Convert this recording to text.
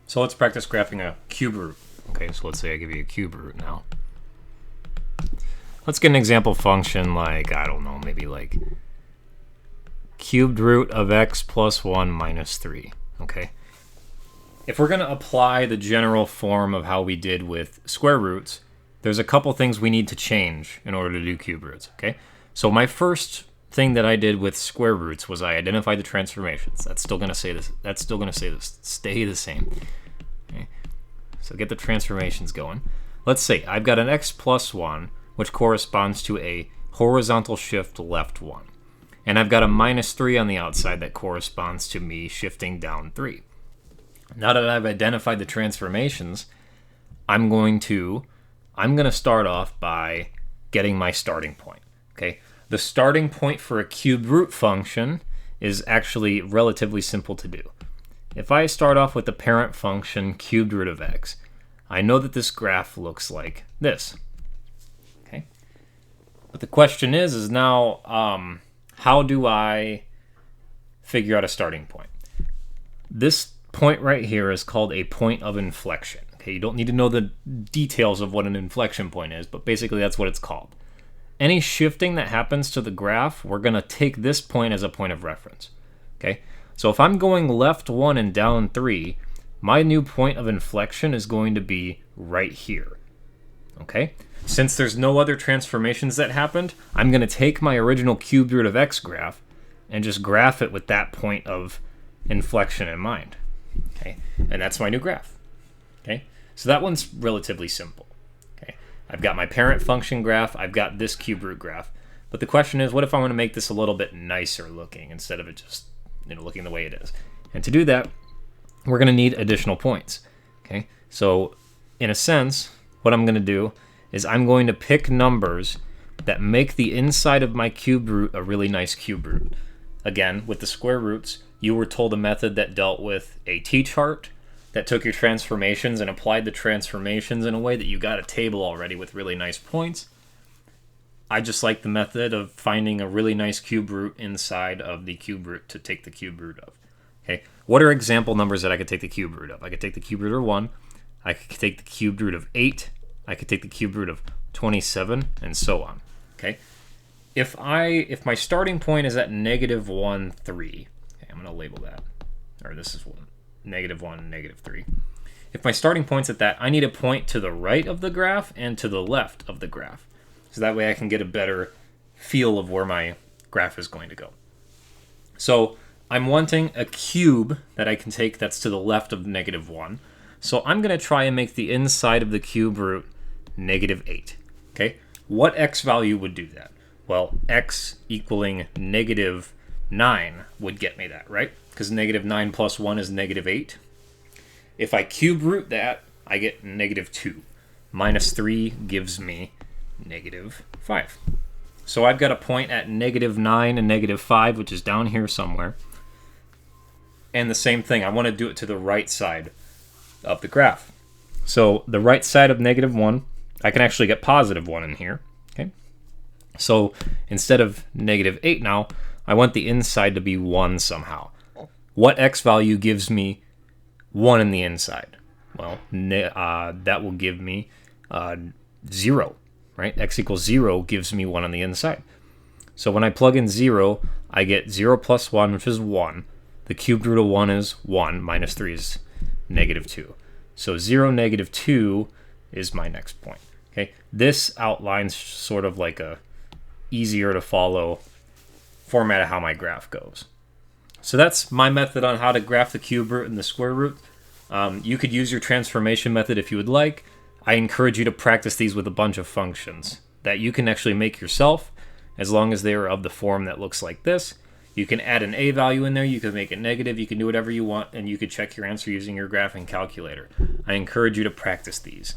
So let's practice graphing a cube root. Okay, so let's say I give you a cube root now. Let's get an example function like, I don't know, maybe like cubed root of x plus 1 minus 3. Okay. If we're going to apply the general form of how we did with square roots, there's a couple things we need to change in order to do cube roots. Okay. So my first thing that I did with square roots was I identified the transformations. That's still going to say this. That's still going to stay the same. Okay. So get the transformations going. Let's say I've got an x plus 1, which corresponds to a horizontal shift left 1. And I've got a minus 3 on the outside that corresponds to me shifting down 3. Now that I've identified the transformations, I'm going to start off by getting my starting point. Okay. The starting point for a cubed root function is actually relatively simple to do. If I start off with the parent function cubed root of x, I know that this graph looks like this. Okay. But the question is now, how do I figure out a starting point? This point right here is called a point of inflection. Okay, you don't need to know the details of what an inflection point is, but basically that's what it's called. Any shifting that happens to the graph, we're going to take this point as a point of reference. Okay, so if I'm going left 1 and down 3, my new point of inflection is going to be right here. Okay, since there's no other transformations that happened, I'm going to take my original cubed root of x graph and just graph it with that point of inflection in mind. Okay, and that's my new graph. Okay, so that one's relatively simple. Okay, I've got my parent function graph, I've got this cube root graph, but the question is, what if I want to make this a little bit nicer looking instead of it just looking the way it is? And to do that, we're going to need additional points. Okay, so in a sense, what I'm going to do is I'm going to pick numbers that make the inside of my cube root a really nice cube root. Again, with the square roots, you were told a method that dealt with a t-chart that took your transformations and applied the transformations in a way that you got a table already with really nice points. I just like the method of finding a really nice cube root inside of the cube root to take the cube root of. Okay, what are example numbers that I could take the cube root of? I could take the cube root of 1, I could take the cube root of 8, I could take the cube root of 27, and so on. Okay, if my starting point is at negative 1, 3, okay, I'm going to label that, or this is negative 1, negative 3. If my starting point's at that, I need a point to the right of the graph and to the left of the graph. So that way I can get a better feel of where my graph is going to go. So I'm wanting a cube that I can take that's to the left of negative 1. So I'm going to try and make the inside of the cube root negative 8. Okay, what x value would do that? Well, x equaling negative 9 would get me that, right? Because negative 9 plus 1 is negative 8. If I cube root that, I get negative 2. Minus 3 gives me negative 5. So I've got a point at negative 9 and negative 5, which is down here somewhere. And the same thing, I want to do it to the right side of the graph. So the right side of negative 1, I can actually get positive 1 in here. Okay. So instead of negative 8 now, I want the inside to be 1 somehow. What x value gives me 1 in the inside? Well, that will give me 0, right? X equals 0 gives me 1 on the inside. So when I plug in 0, I get 0 plus 1, which is 1. The cubed root of 1 is 1, minus 3 is negative 2. So 0, negative 2 is my next point. Okay, this outlines sort of like a easier to follow format of how my graph goes. So that's my method on how to graph the cube root and the square root. You could use your transformation method if you would like. I encourage you to practice these with a bunch of functions that you can actually make yourself, as long as they are of the form that looks like this. You can add an a value in there, you can make it negative, you can do whatever you want, and you could check your answer using your graphing calculator. I encourage you to practice these.